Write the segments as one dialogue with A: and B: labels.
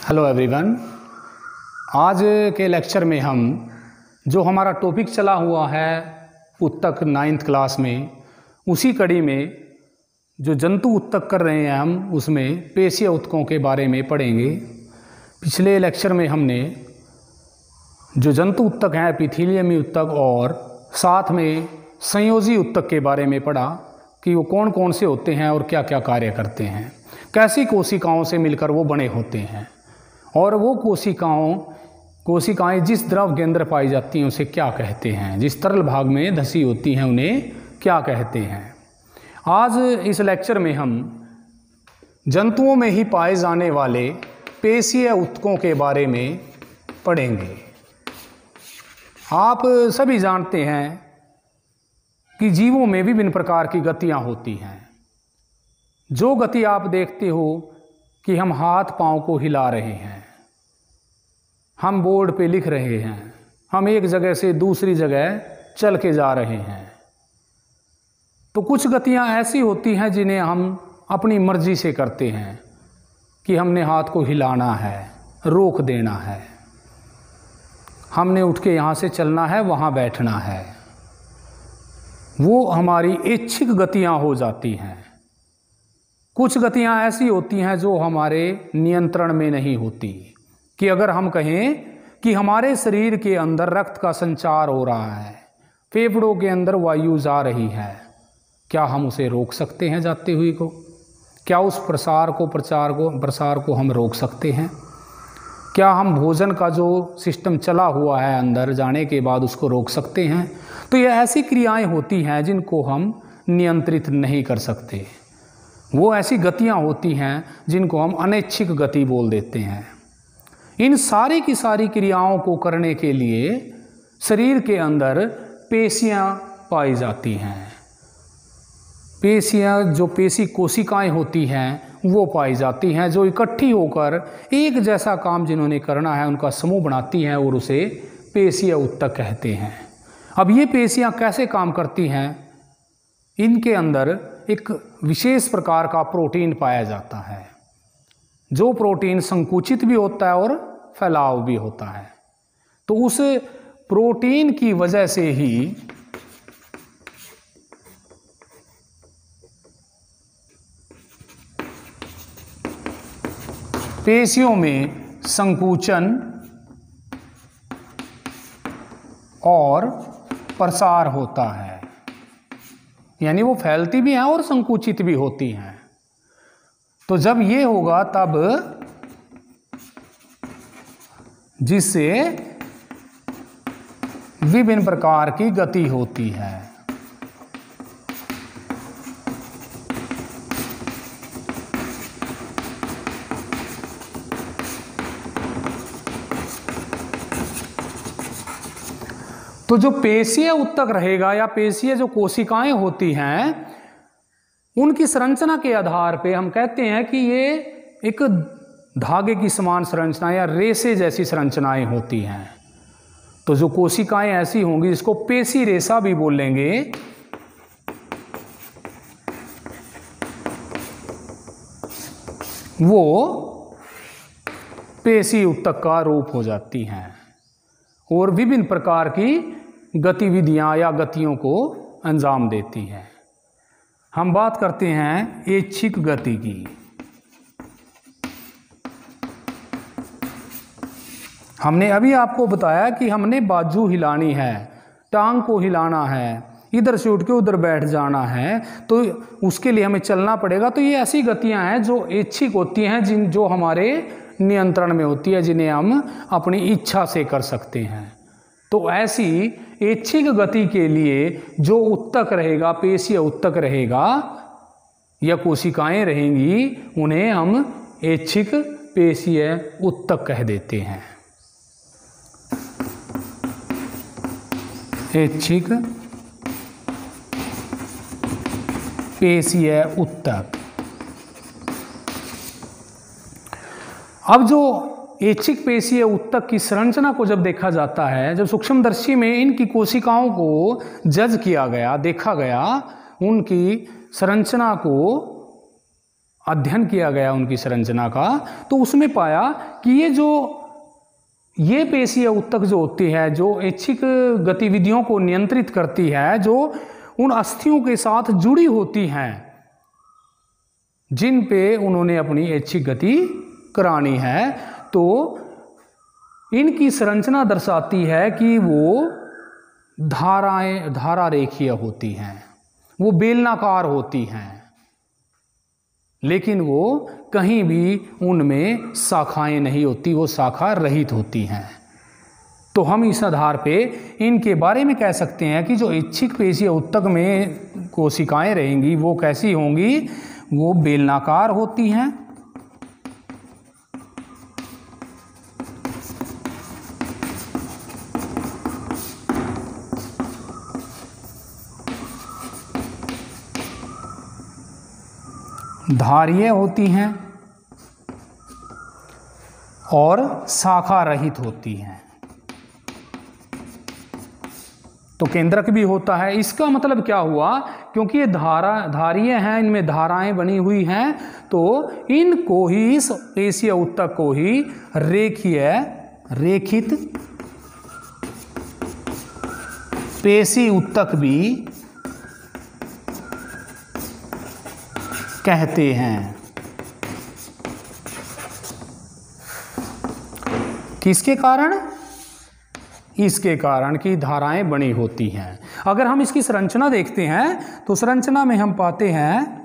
A: Hello everyone. आज के lecture में हम जो हमारा टॉपिक चला हुआ है उत्तक 9th क्लास में, उसी कड़ी में जो जंतु उत्तक कर रहे हैं हम उसमें पेशीय उत्तकों के बारे में पढ़ेंगे। पिछले लेक्चर में हमने जो जंतु उत्तक हैं एपिथेलियमी उत्तक और साथ में संयोजी उत्तक के बारे में पढ़ा कि वो कौन कौन से होते हैं और क्या क्या कार्य करते हैं, कैसी कोशिकाओं से मिलकर वो बने होते हैं और वो कोशिकाएं जिस द्रव के अंदर पाई जाती हैं उसे क्या कहते हैं, जिस तरल भाग में धसी होती हैं उन्हें क्या कहते हैं। आज इस लेक्चर में हम जंतुओं में ही पाए जाने वाले पेशीय उत्तकों के बारे में पढ़ेंगे। आप सभी जानते हैं कि जीवों में विभिन्न प्रकार की गतियां होती हैं। जो गति आप देखते हो कि हम हाथ पांव को हिला रहे हैं, हम बोर्ड पे लिख रहे हैं, हम एक जगह से दूसरी जगह चल के जा रहे हैं, तो कुछ गतियां ऐसी होती हैं जिन्हें हम अपनी मर्जी से करते हैं कि हमने हाथ को हिलाना है, रोक देना है, हमने उठ के यहाँ से चलना है, वहाँ बैठना है। वो हमारी इच्छिक गतियां हो जाती हैं। कुछ गतियां ऐसी होती हैं जो हमारे नियंत्रण में नहीं होती, कि अगर हम कहें कि हमारे शरीर के अंदर रक्त का संचार हो रहा है, फेफड़ों के अंदर वायु जा रही है, क्या हम उसे रोक सकते हैं जाते हुए को? क्या उस प्रसार को हम रोक सकते हैं? क्या हम भोजन का जो सिस्टम चला हुआ है अंदर जाने के बाद उसको रोक सकते हैं? तो ये ऐसी क्रियाएं होती हैं जिनको हम नियंत्रित नहीं कर सकते। वो ऐसी गतियां होती हैं जिनको हम अनैच्छिक गति बोल देते हैं। इन सारी की सारी क्रियाओं को करने के लिए शरीर के अंदर पेशियां पाई जाती हैं। पेशियां, जो पेशी कोशिकाएं होती हैं वो पाई जाती हैं, जो इकट्ठी होकर एक जैसा काम जिन्होंने करना है उनका समूह बनाती हैं और उसे पेशीय उत्तक कहते हैं। अब ये पेशियां कैसे काम करती हैं? इनके अंदर एक विशेष प्रकार का प्रोटीन पाया जाता है, जो प्रोटीन संकुचित भी होता है और फैलाव भी होता है। तो उस प्रोटीन की वजह से ही पेशियों में संकुचन और प्रसार होता है, यानी वो फैलती भी हैं और संकुचित भी होती हैं। तो जब ये होगा तब जिससे विभिन्न प्रकार की गति होती है। तो जो पेशीय उत्तक रहेगा या पेशीय जो कोशिकाएं होती हैं उनकी संरचना के आधार पे हम कहते हैं कि ये एक धागे की समान संरचना या रेशे जैसी संरचनाएं होती हैं। तो जो कोशिकाएं ऐसी होंगी जिसको पेशी रेशा भी बोलेंगे, वो पेशी उत्तक का रूप हो जाती हैं और विभिन्न प्रकार की गतिविधियां या गतियों को अंजाम देती हैं। हम बात करते हैं ऐच्छिक गति की। हमने अभी आपको बताया कि हमने बाजू हिलानी है, टांग को हिलाना है, इधर से उठ के उधर बैठ जाना है, तो उसके लिए हमें चलना पड़ेगा। तो ये ऐसी गतियां हैं जो ऐच्छिक होती हैं, जो हमारे नियंत्रण में होती है, जिन्हें हम अपनी इच्छा से कर सकते हैं। तो ऐसी ऐच्छिक गति के लिए जो उत्तक रहेगा, पेशीय उत्तक रहेगा या कोशिकाएं रहेंगी, उन्हें हम ऐच्छिक पेशीय उत्तक कह देते हैं। ऐच्छिक पेशीय उत्तक। अब जो ऐच्छिक पेशीय उत्तक की संरचना को जब देखा जाता है, जब सूक्ष्मदर्शी में इनकी कोशिकाओं को जज किया गया, देखा गया, उनकी संरचना को अध्ययन किया गया उनकी संरचना का, तो उसमें पाया कि ये पेशीय ऊतक जो होती है, जो ऐच्छिक गतिविधियों को नियंत्रित करती है, जो उन अस्थियों के साथ जुड़ी होती हैं जिन पे उन्होंने अपनी ऐच्छिक गति करानी है, तो इनकी संरचना दर्शाती है कि वो धारा रेखीय होती हैं, वो बेलनाकार होती हैं, लेकिन वो कहीं भी उनमें शाखाएं नहीं होती, वो शाखा रहित होती हैं। तो हम इस आधार पे इनके बारे में कह सकते हैं कि जो ऐच्छिक पेशीय ऊतक में कोशिकाएं रहेंगी वो कैसी होंगी, वो बेलनाकार होती हैं, धारीय होती हैं और शाखा रहित होती हैं। तो केंद्रक भी होता है। इसका मतलब क्या हुआ, क्योंकि ये धारीय हैं, इनमें धाराएं बनी हुई हैं, तो इनको ही, इस पेशीय ऊतक को ही रेखित पेशी ऊतक भी कहते हैं। किसके कारण? इसके कारण कि धाराएं बनी होती हैं। अगर हम इसकी संरचना देखते हैं तो संरचना में हम पाते हैं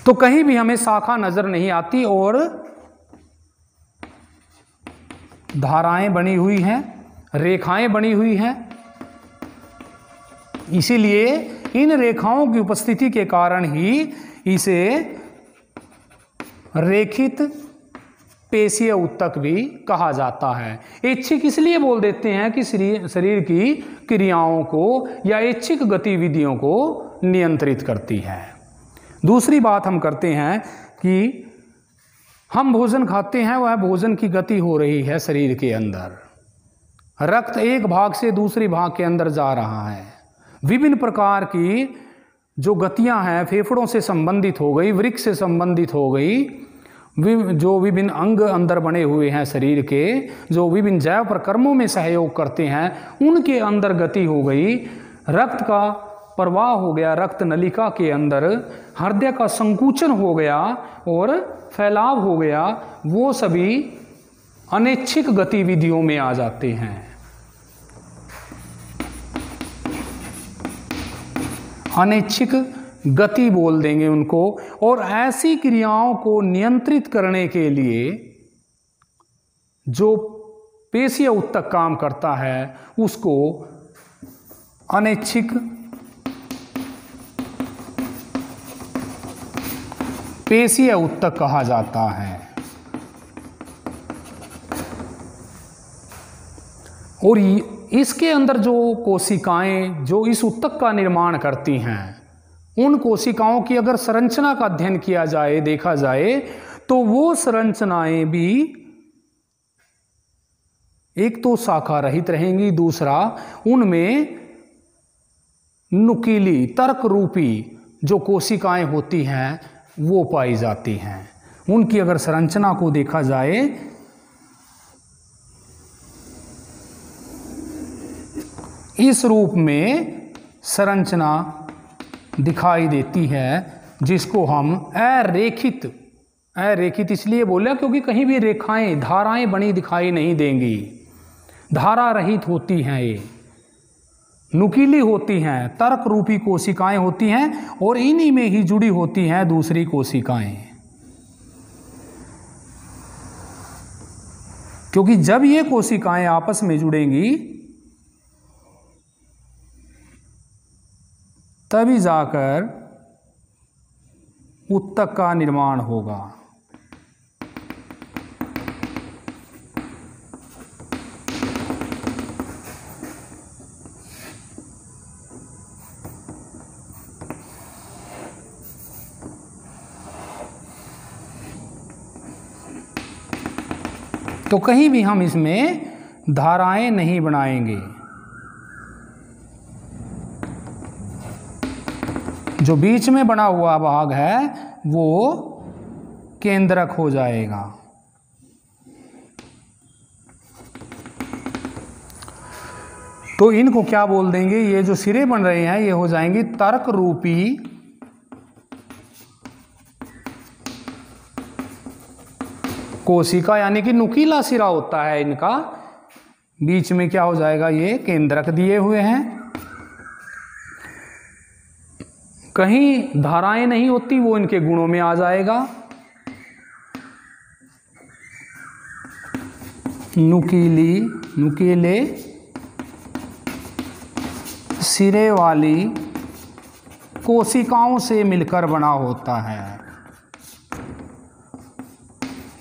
A: तो कहीं भी हमें शाखा नजर नहीं आती और धाराएं बनी हुई हैं, रेखाएं बनी हुई हैं। इसीलिए इन रेखाओं की उपस्थिति के कारण ही इसे रेखित पेशीय ऊतक भी कहा जाता है। ऐच्छिक इसलिए बोल देते हैं कि शरीर की क्रियाओं को या ऐच्छिक गतिविधियों को नियंत्रित करती है। दूसरी बात हम करते हैं कि हम भोजन खाते हैं, वह भोजन की गति हो रही है शरीर के अंदर। रक्त एक भाग से दूसरी भाग के अंदर जा रहा है। विभिन्न प्रकार की जो गतियां हैं, फेफड़ों से संबंधित हो गई, वृक्क से संबंधित हो गई, जो विभिन्न अंग अंदर बने हुए हैं शरीर के, जो विभिन्न जैव प्रक्रमों में सहयोग करते हैं, उनके अंदर गति हो गई। रक्त का प्रवाह हो गया रक्त नलिका के अंदर, हृदय का संकुचन हो गया और फैलाव हो गया। वो सभी अनैच्छिक गतिविधियों में आ जाते हैं। अनैच्छिक गति बोल देंगे उनको। और ऐसी क्रियाओं को नियंत्रित करने के लिए जो पेशीय ऊतक काम करता है उसको अनैच्छिक पेशीय ऊतक कहा जाता है। और इसके अंदर जो कोशिकाएं जो इस ऊतक का निर्माण करती हैं, उन कोशिकाओं की अगर संरचना का अध्ययन किया जाए, देखा जाए, तो वो संरचनाएं भी एक तो शाखा रहित रहेंगी, दूसरा उनमें नुकीली तर्क रूपी जो कोशिकाएं होती हैं वो पाई जाती हैं। उनकी अगर संरचना को देखा जाए इस रूप में संरचना दिखाई देती है, जिसको हम अरेखित इसलिए बोला क्योंकि कहीं भी रेखाएं, धाराएं बनी दिखाई नहीं देंगी। धारा रहित होती हैं, ये नुकीली होती हैं, तर्क रूपी कोशिकाएं होती हैं और इन्हीं में ही जुड़ी होती हैं दूसरी कोशिकाएं। क्योंकि जब ये कोशिकाएं आपस में जुड़ेंगी तभी जाकर उत्तक का निर्माण होगा। तो कहीं भी हम इसमें धाराएं नहीं बनाएंगे। जो बीच में बना हुआ भाग है वो केंद्रक हो जाएगा। तो इनको क्या बोल देंगे, ये जो सिरे बन रहे हैं ये हो जाएंगे तर्क रूपी कोशिका, यानी कि नुकीला सिरा होता है इनका, बीच में क्या हो जाएगा, ये केंद्रक दिए हुए हैं। कहीं धाराएं नहीं होती, वो इनके गुणों में आ जाएगा। नुकीले सिरे वाली कोशिकाओं से मिलकर बना होता है।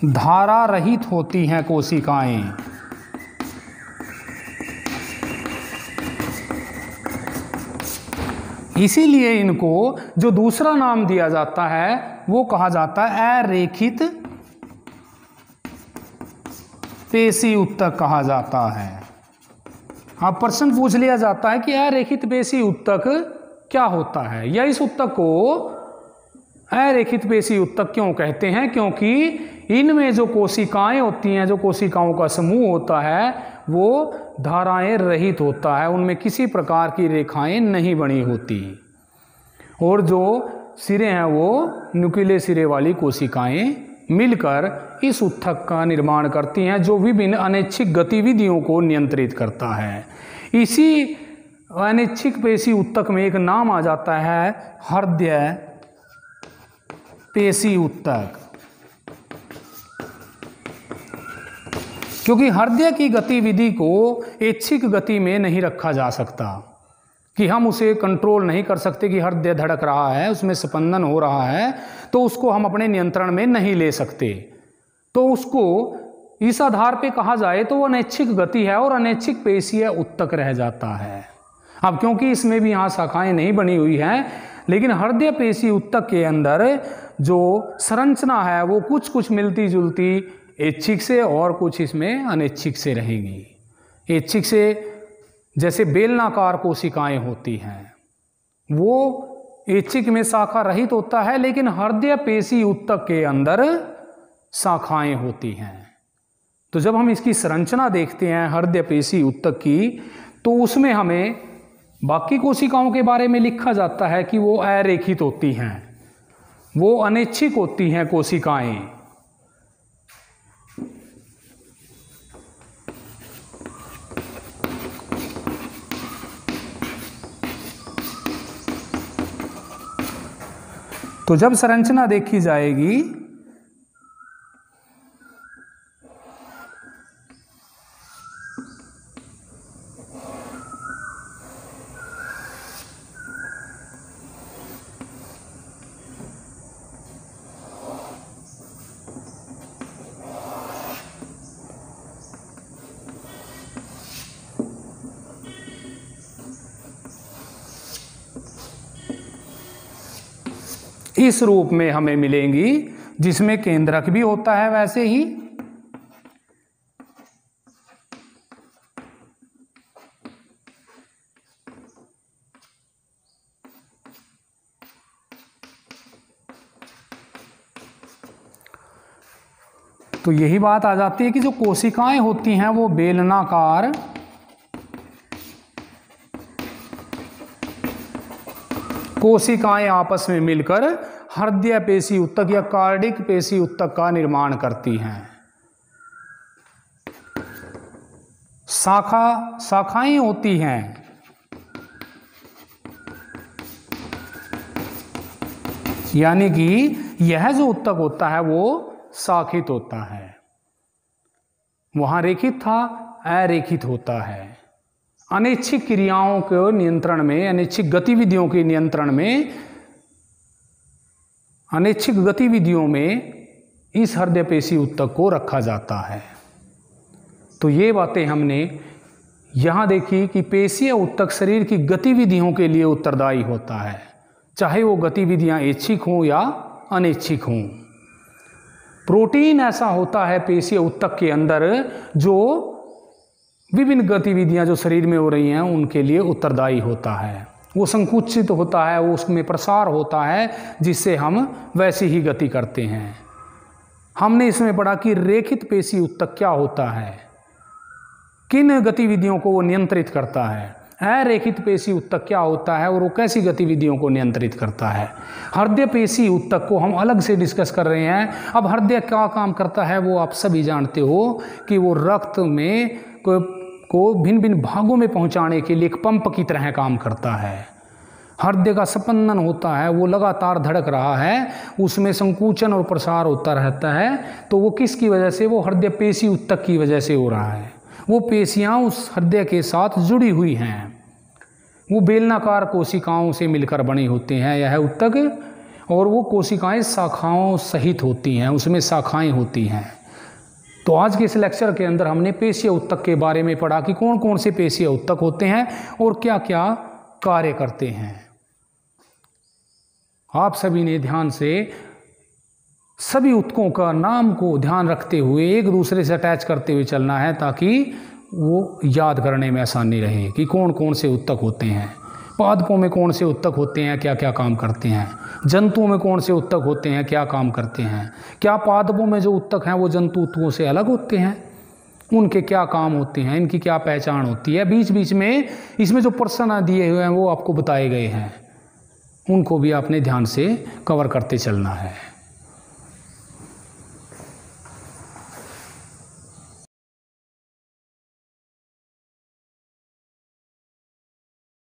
A: धारा रहित होती हैं कोशिकाएं। इसीलिए इनको जो दूसरा नाम दिया जाता है वो कहा जाता है अरेखित पेशी उत्तक कहा जाता है। अब प्रश्न पूछ लिया जाता है कि अरेखित पेशी उत्तक क्या होता है, या इस उत्तक को अरेखित पेशी उत्तक क्यों कहते हैं? क्योंकि इनमें जो कोशिकाएं होती हैं, जो कोशिकाओं का समूह होता है वो धाराएं रहित होता है, उनमें किसी प्रकार की रेखाएं नहीं बनी होती, और जो सिरे हैं वो नुकीले सिरे वाली कोशिकाएं मिलकर इस उत्तक का निर्माण करती हैं, जो विभिन्न अनैच्छिक गतिविधियों को नियंत्रित करता है। इसी अनैच्छिक पेशी उत्तक में एक नाम आ जाता है हृदय पेशी उत्तक, क्योंकि हृदय की गतिविधि को ऐच्छिक गति में नहीं रखा जा सकता, कि हम उसे कंट्रोल नहीं कर सकते कि हृदय धड़क रहा है, उसमें स्पंदन हो रहा है, तो उसको हम अपने नियंत्रण में नहीं ले सकते। तो उसको इस आधार पे कहा जाए तो वो अनैच्छिक गति है और अनैच्छिक पेशीय उत्तक रह जाता है। अब क्योंकि इसमें भी यहाँ शाखाएं नहीं बनी हुई हैं, लेकिन हृदय पेशी उत्तक के अंदर जो संरचना है वो कुछ कुछ मिलती जुलती ऐच्छिक से और कुछ इसमें अनैच्छिक से रहेगी। ऐच्छिक से जैसे बेलनाकार कोशिकाएं होती हैं वो ऐच्छिक में शाखा रहित होता है, लेकिन हृदय पेशी उत्तक के अंदर शाखाएं होती हैं। तो जब हम इसकी संरचना देखते हैं हृदय पेशी उत्तक की, तो उसमें हमें बाकी कोशिकाओं के बारे में लिखा जाता है कि वो अरेखित होती हैं, वो अनैच्छिक होती हैं कोशिकाएं। तो जब संरचना देखी जाएगी इस रूप में हमें मिलेंगी, जिसमें केंद्रक भी होता है वैसे ही, तो यही बात आ जाती है कि जो कोशिकाएं होती हैं वो बेलनाकार कोशिकाएं आपस में मिलकर हृदय पेशी उत्तक या कार्डिक पेशी उत्तक का निर्माण करती हैं। शाखाएं होती हैं, यानी कि यह जो उत्तक होता है वो शाखित होता है, वहाँ रेखित था, अरेखित होता है। अनैच्छिक क्रियाओं के नियंत्रण में, अनैच्छिक गतिविधियों के नियंत्रण में, अनैच्छिक गतिविधियों में इस हृदय पेशी ऊतक को रखा जाता है। तो ये बातें हमने यहाँ देखी कि पेशीय ऊतक शरीर की गतिविधियों के लिए उत्तरदायी होता है, चाहे वो गतिविधियाँ ऐच्छिक हों या अनैच्छिक हों। प्रोटीन ऐसा होता है पेशीय ऊतक के अंदर जो विभिन्न गतिविधियां जो शरीर में हो रही हैं उनके लिए उत्तरदायी होता है। वो संकुचित होता है, वो उसमें प्रसार होता है, जिससे हम वैसी ही गति करते हैं। हमने इसमें पढ़ा कि रेखित पेशी ऊतक क्या होता है, किन गतिविधियों को वो नियंत्रित करता है। अरेखित पेशी ऊतक क्या होता है और वो कैसी गतिविधियों को नियंत्रित करता है। हृदय पेशी ऊतक को हम अलग से डिस्कस कर रहे हैं। अब हृदय क्या काम करता है वो आप सभी जानते हो कि वो रक्त में को भिन्न भिन्न भागों में पहुंचाने के लिए एक पंप की तरह काम करता है। हृदय का स्पंदन होता है, वो लगातार धड़क रहा है, उसमें संकुचन और प्रसार होता रहता है। तो वो किसकी वजह से? वो हृदय पेशी ऊतक की वजह से हो रहा है। वो पेशियां उस हृदय के साथ जुड़ी हुई हैं। वो बेलनाकार कोशिकाओं से मिलकर बने होते हैं यह ऊतक, और वो कोशिकाएं शाखाओं सहित होती हैं, उसमें शाखाएं होती हैं। तो आज के इस लेक्चर के अंदर हमने पेशीय ऊतक के बारे में पढ़ा कि कौन कौन से पेशीय ऊतक होते हैं और क्या क्या कार्य करते हैं। आप सभी ने ध्यान से सभी ऊतकों का नाम को ध्यान रखते हुए एक दूसरे से अटैच करते हुए चलना है, ताकि वो याद करने में आसानी रहे कि कौन कौन से ऊतक होते हैं। पादपों में कौन से ऊतक होते हैं, क्या क्या काम करते हैं। जंतुओं में कौन से ऊतक होते हैं, क्या काम करते हैं। क्या पादपों में जो ऊतक हैं वो जंतु ऊतकों से अलग होते हैं, उनके क्या काम होते हैं, इनकी क्या पहचान होती है। बीच बीच में इसमें जो प्रश्न दिए हुए हैं वो आपको बताए गए हैं, उनको भी आपने ध्यान से कवर करते चलना है।